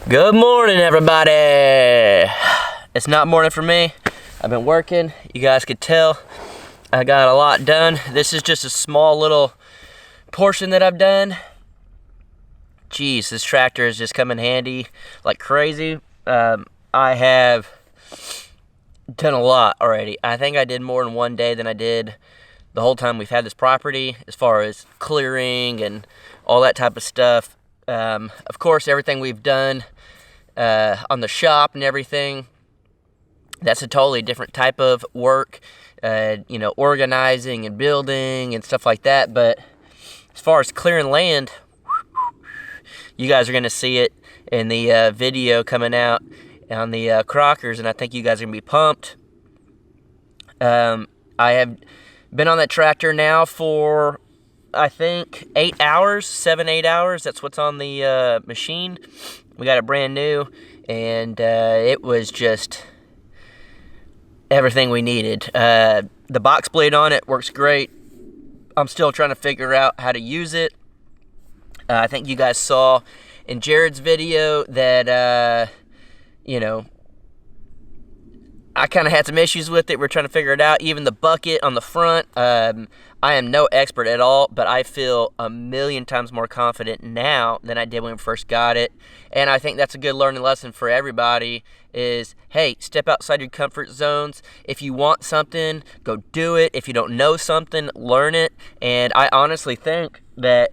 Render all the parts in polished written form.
Good morning, everybody. It's not morning for me. I've been working. You guys could tell I got a lot done. This is just a small little portion that I've done. Jeez, this tractor has just come in handy like crazy. I have done a lot already. I think I did more in one day than I did the whole time we've had this property, as far as clearing and all that type of stuff. Of course, everything we've done on the shop and everything, that's a totally different type of work, organizing and building and stuff like that. But as far as clearing land, you guys are going to see it in the video coming out on the Crockers, and I think you guys are going to be pumped. I have been on that tractor now for, I think, 8 hours, 7-8 hours. That's what's on the machine. We got it brand new, and it was just everything we needed. The box blade on it works great. I'm still trying to figure out how to use it. I think you guys saw in Jared's video that, I kind of had some issues with it. We're trying to figure it out. Even the bucket on the front, I am no expert at all, but I feel a million times more confident now than I did when we first got it. And I think that's a good learning lesson for everybody is, hey, step outside your comfort zones. If you want something, go do it. If you don't know something, learn it. And I honestly think that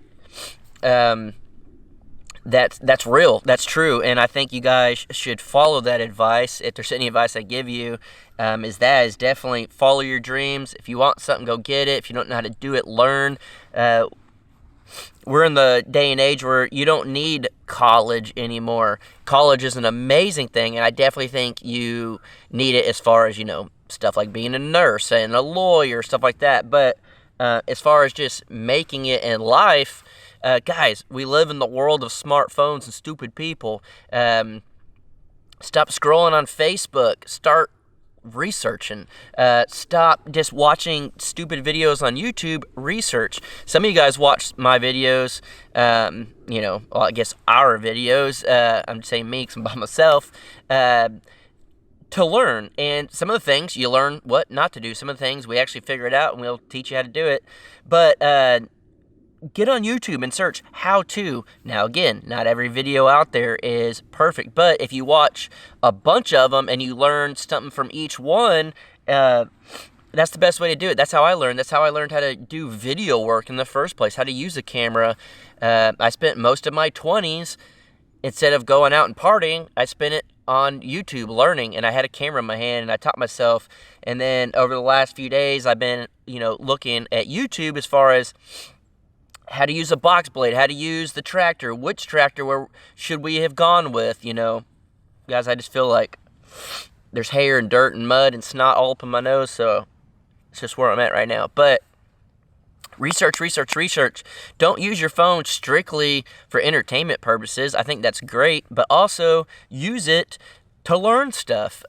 that's real. That's true. And I think you guys should follow that advice. If there's any advice I give you, is definitely follow your dreams. If you want something, go get it. If you don't know how to do it, learn. We're in the day and age where you don't need college anymore. College is an amazing thing, and I definitely think you need it as far as, stuff like being a nurse and a lawyer, stuff like that. But as far as just making it in life, guys, we live in the world of smartphones and stupid people. Stop scrolling on Facebook. Start researching. Stop just watching stupid videos on YouTube. Research. Some of you guys watch my videos, I guess our videos. I'm saying me because I'm by myself. To learn. And some of the things you learn what not to do. Some of the things we actually figure it out and we'll teach you how to do it. But get on YouTube and search how to. Now, again, not every video out there is perfect, but if you watch a bunch of them and you learn something from each one, that's the best way to do it. That's how I learned. That's how I learned how to do video work in the first place, how to use a camera. I spent most of my 20s, instead of going out and partying, I spent it on YouTube learning, and I had a camera in my hand, and I taught myself. And then over the last few days, I've been, looking at YouTube as far as how to use a box blade, how to use the tractor, which tractor where should we have gone with, Guys, I just feel like there's hair and dirt and mud and snot all up in my nose, so it's just where I'm at right now. But research. Don't use your phone strictly for entertainment purposes. I think that's great, but also use it to learn stuff.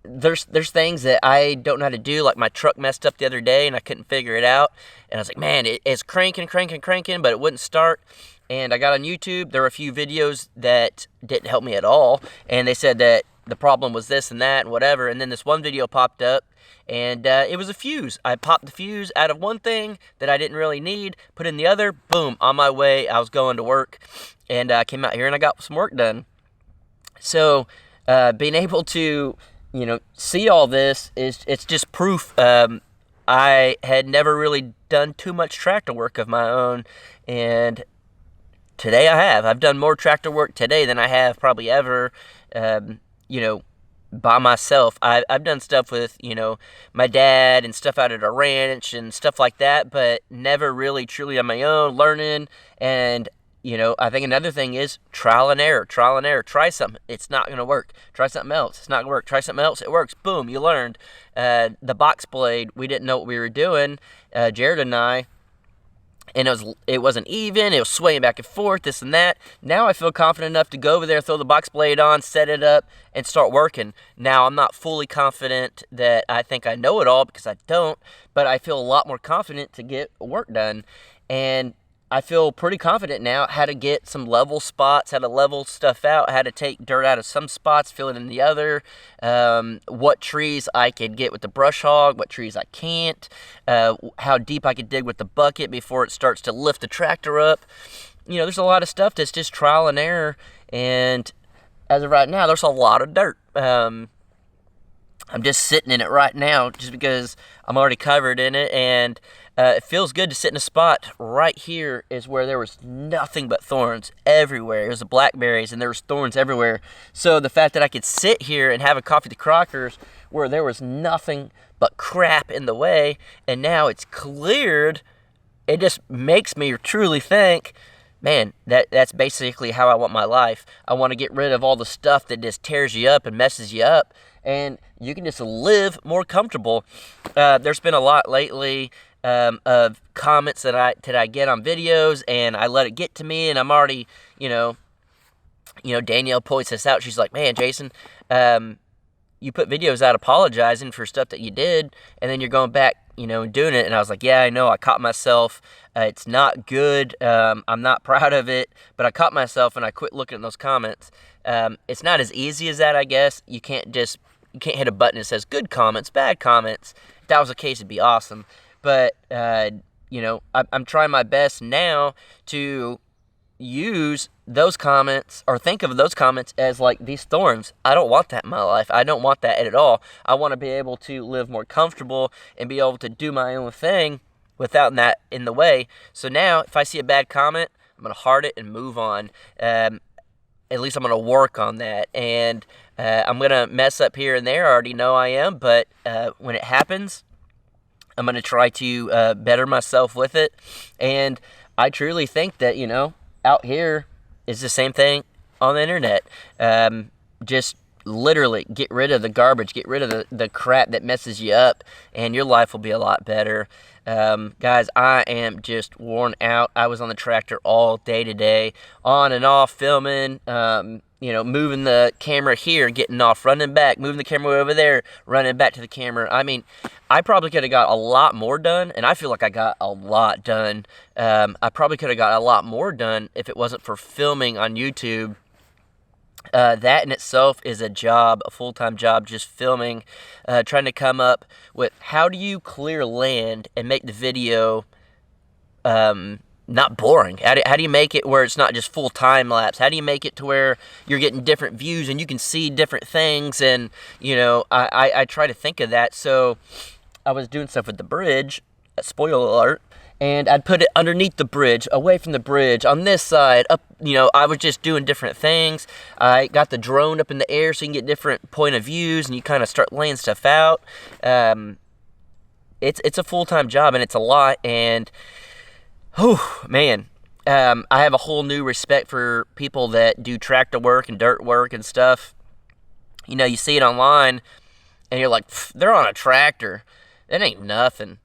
There's things that I don't know how to do, like my truck messed up the other day and I couldn't figure it out. And I was like, man, it's cranking, but it wouldn't start. And I got on YouTube. There were a few videos that didn't help me at all. And they said that the problem was this and that and whatever. And then this one video popped up and it was a fuse. I popped the fuse out of one thing that I didn't really need, put in the other, boom, on my way. I was going to work and I came out here and I got some work done. So being able to see all this it's just proof. I had never really done too much tractor work of my own, and today I have. I've done more tractor work today than I have probably ever, by myself. I've done stuff with, my dad and stuff out at a ranch and stuff like that, but never really truly on my own, learning. And I think another thing is trial and error. Try something. It's not going to work. Try something else. It's not going to work. Try something else. It works. Boom, you learned. The box blade, we didn't know what we were doing, Jared and I, and it wasn't even. It was swaying back and forth, this and that. Now I feel confident enough to go over there, throw the box blade on, set it up, and start working. Now, I'm not fully confident that I think I know it all because I don't, but I feel a lot more confident to get work done. And I feel pretty confident now how to get some level spots, how to level stuff out, how to take dirt out of some spots, fill it in the other, what trees I could get with the brush hog, what trees I can't, how deep I could dig with the bucket before it starts to lift the tractor up. You know, there's a lot of stuff that's just trial and error, and as of right now, there's a lot of dirt. I'm just sitting in it right now just because I'm already covered in it, and it feels good to sit in a spot. Right here is where there was nothing but thorns everywhere. It was the blackberries, and there was thorns everywhere. So the fact that I could sit here and have a coffee at the Crockers where there was nothing but crap in the way, and now it's cleared, it just makes me truly think, man, that's basically how I want my life. I want to get rid of all the stuff that just tears you up and messes you up, and you can just live more comfortable. There's been a lot lately of comments that I get on videos, and I let it get to me, and I'm already, Danielle points this out. She's like, man, Jason, you put videos out apologizing for stuff that you did, and then you're going back, and doing it. And I was like, yeah, I know, I caught myself. It's not good. I'm not proud of it, but I caught myself, and I quit looking at those comments. It's not as easy as that, I guess. You can't hit a button that says good comments, bad comments. If that was the case, it'd be awesome. But, I'm trying my best now to use those comments, or think of those comments as like these thorns. I don't want that in my life. I don't want that at all. I want to be able to live more comfortable and be able to do my own thing without that in the way. So now, if I see a bad comment, I'm going to heart it and move on. At least I'm going to work on that. And I'm going to mess up here and there. I already know I am. But when it happens, I'm going to try to better myself with it. And I truly think that, out here is the same thing on the internet. Just literally get rid of the garbage, get rid of the crap that messes you up, and your life will be a lot better. Guys, I am just worn out. I was on the tractor all day today, on and off, filming, moving the camera here, getting off, running back, moving the camera over there, running back to the camera. I mean, I probably could have got a lot more done, and I feel like I got a lot done. I probably could have got a lot more done if it wasn't for filming on YouTube. That in itself is a job, a full-time job, just filming, trying to come up with how do you clear land and make the video not boring. How do you make it where it's not just full time lapse? How do you make it to where you're getting different views and you can see different things? And, I try to think of that. So I was doing stuff with the bridge, spoiler alert, and I'd put it underneath the bridge, away from the bridge, on this side, up, I was just doing different things. I got the drone up in the air so you can get different point of views, and you kind of start laying stuff out. It's a full-time job, and it's a lot, and, man, I have a whole new respect for people that do tractor work and dirt work and stuff. You see it online, and you're like, they're on a tractor. That ain't nothing.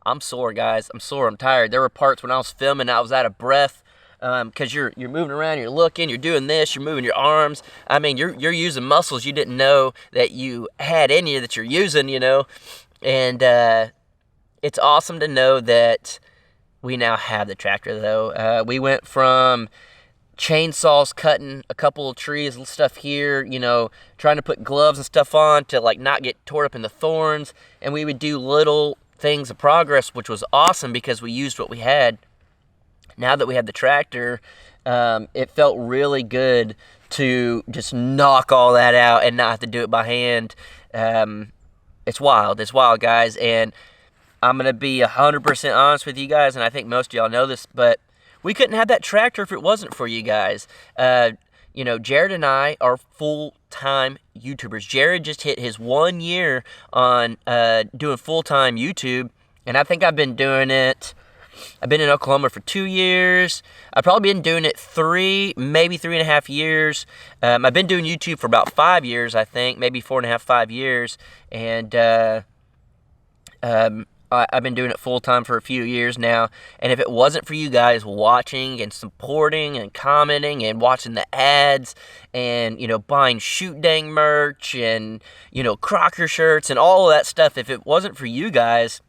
I'm sore, guys. I'm sore. I'm tired. There were parts when I was filming, I was out of breath because you're moving around, you're looking, you're doing this, you're moving your arms. I mean, you're using muscles you didn't know that you had in you that you're using, And it's awesome to know that we now have the tractor, though. We went from chainsaws cutting a couple of trees and stuff here, trying to put gloves and stuff on to, not get tore up in the thorns. And we would do little things of progress, which was awesome because we used what we had. Now that we have the tractor, it felt really good to just knock all that out and not have to do it by hand. It's wild, guys, and I'm going to be 100% honest with you guys, and I think most of y'all know this, but we couldn't have that tractor if it wasn't for you guys. Jared and I are full-time YouTubers. Jared just hit his 1 year on doing full-time YouTube, and I think I've been doing it. I've been in Oklahoma for 2 years. I've probably been doing it 3, maybe 3.5 years. I've been doing YouTube for about 5 years, I think, maybe 4.5, 5 years, and I've been doing it full-time for a few years now, and if it wasn't for you guys watching and supporting and commenting and watching the ads and, buying Shoot Dang merch and, Crocker shirts and all of that stuff, if it wasn't for you guys,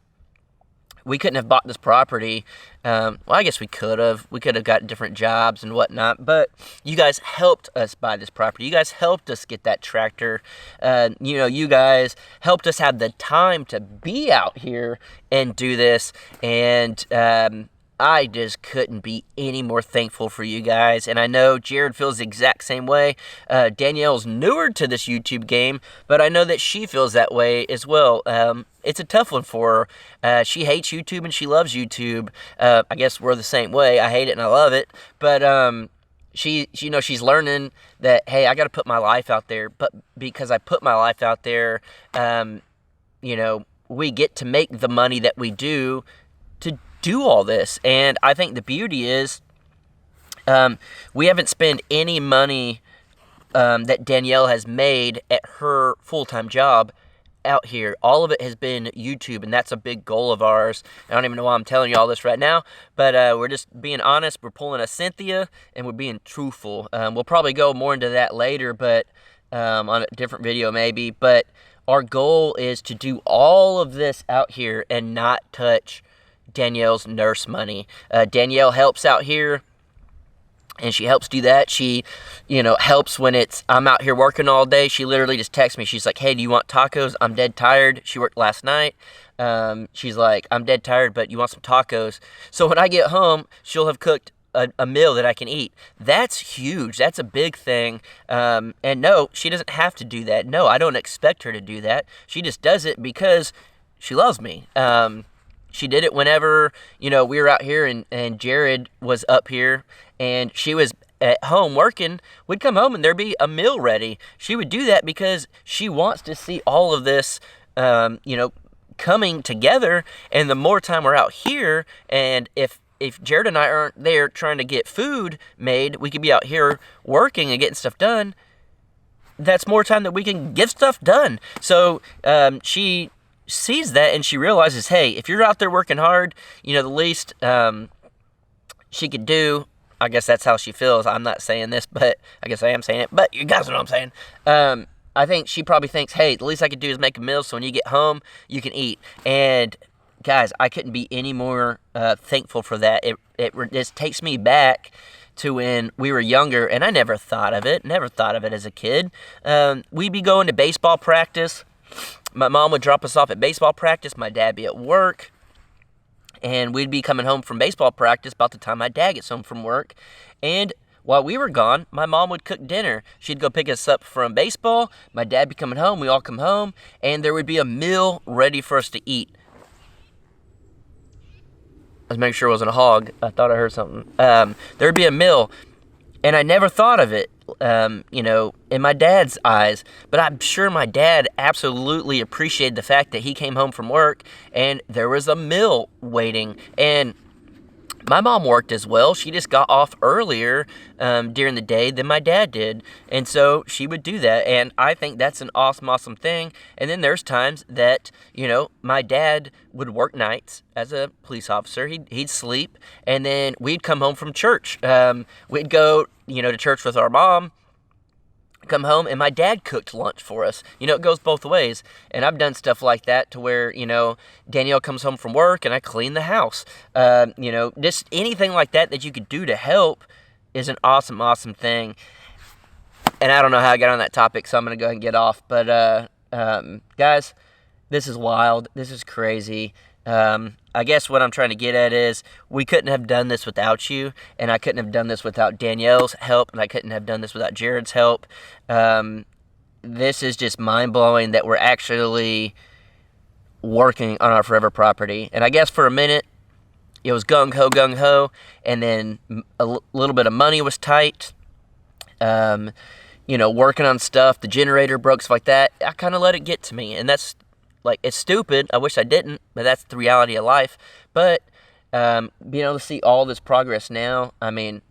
we couldn't have bought this property. Well, I guess we could have. We could have got different jobs and whatnot, but you guys helped us buy this property. You guys helped us get that tractor. You guys helped us have the time to be out here and do this. And I just couldn't be any more thankful for you guys. And I know Jared feels the exact same way. Danielle's newer to this YouTube game, but I know that she feels that way as well. It's a tough one for her. She hates YouTube and she loves YouTube. I guess we're the same way. I hate it and I love it. But she's learning that, hey, I got to put my life out there. But because I put my life out there, we get to make the money that we do to do all this. And I think the beauty is we haven't spent any money that Danielle has made at her full-time job out here. All of it has been YouTube, and that's a big goal of ours. I don't even know why I'm telling you all this right now, but we're just being honest. We're pulling a Cynthia, and we're being truthful. We'll probably go more into that later, but on a different video maybe. But our goal is to do all of this out here and not touch Danielle's nurse money. Danielle helps out here, and she helps do that. She, helps when I'm out here working all day. She literally just texts me. She's like, hey, do you want tacos? I'm dead tired. She worked last night. She's like, I'm dead tired, but you want some tacos? So when I get home, she'll have cooked a meal that I can eat. That's huge. That's a big thing. And no, she doesn't have to do that. No, I don't expect her to do that. She just does it because she loves me. She did it whenever, we were out here and Jared was up here and she was at home working. We'd come home and there'd be a meal ready. She would do that because she wants to see all of this, coming together. And the more time we're out here, and if Jared and I aren't there trying to get food made, we could be out here working and getting stuff done. That's more time that we can get stuff done. So she sees that and she realizes, hey, if you're out there working hard, the least she could do, I guess that's how she feels. I'm not saying this, but I guess I am saying it, but you guys know what I'm saying. I think she probably thinks, hey, the least I could do is make a meal so when you get home, you can eat. And guys, I couldn't be any more thankful for that. It just takes me back to when we were younger, and I never thought of it as a kid. We'd be going to baseball practice. My mom would drop us off at baseball practice. My dad be at work. And we'd be coming home from baseball practice about the time my dad gets home from work. And while we were gone, my mom would cook dinner. She'd go pick us up from baseball. My dad be coming home. We all come home. And there would be a meal ready for us to eat. I was making sure it wasn't a hog. I thought I heard something. There'd be a meal. And I never thought of it, in my dad's eyes. But I'm sure my dad absolutely appreciated the fact that he came home from work and there was a meal waiting. And my mom worked as well. She just got off earlier during the day than my dad did. And so she would do that. And I think that's an awesome thing. And then there's times that, my dad would work nights as a police officer. He'd sleep. And then we'd come home from church. We'd go, to church with our mom. Come home and my dad cooked lunch for us. It goes both ways. And I've done stuff like that to where, Danielle comes home from work and I clean the house. Just anything like that you could do to help is an awesome thing. And I don't know how I got on that topic, so I'm going to go ahead and get off. But, guys, this is wild. This is crazy. I guess what I'm trying to get at is we couldn't have done this without you, and I couldn't have done this without Danielle's help, and I couldn't have done this without Jared's help. This is just mind-blowing that we're actually working on our forever property. And I guess for a minute, it was gung-ho, and then a little bit of money was tight. Working on stuff, the generator broke, stuff like that. I kind of let it get to me, and that's it's stupid. I wish I didn't, but that's the reality of life. But being able to see all this progress now, I mean,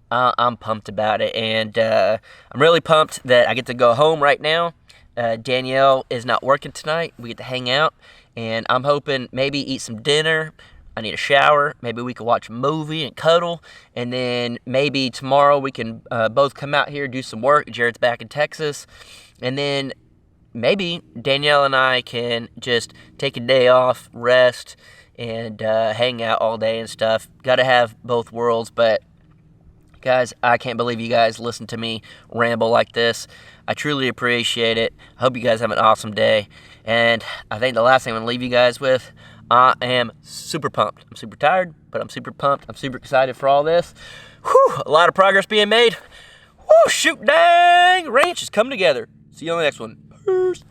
I'm pumped about it. And I'm really pumped that I get to go home right now. Danielle is not working tonight. We get to hang out. And I'm hoping maybe eat some dinner. I need a shower. Maybe we could watch a movie and cuddle. And then maybe tomorrow we can both come out here, do some work. Jared's back in Texas. And then maybe Danielle and I can just take a day off, rest, and hang out all day and stuff. Got to have both worlds, but guys, I can't believe you guys listen to me ramble like this. I truly appreciate it. I hope you guys have an awesome day. And I think the last thing I'm going to leave you guys with, I am super pumped. I'm super tired, but I'm super pumped. I'm super excited for all this. Whew, a lot of progress being made. Woo, shoot dang! Ranch is coming together. See you on the next one. Peace.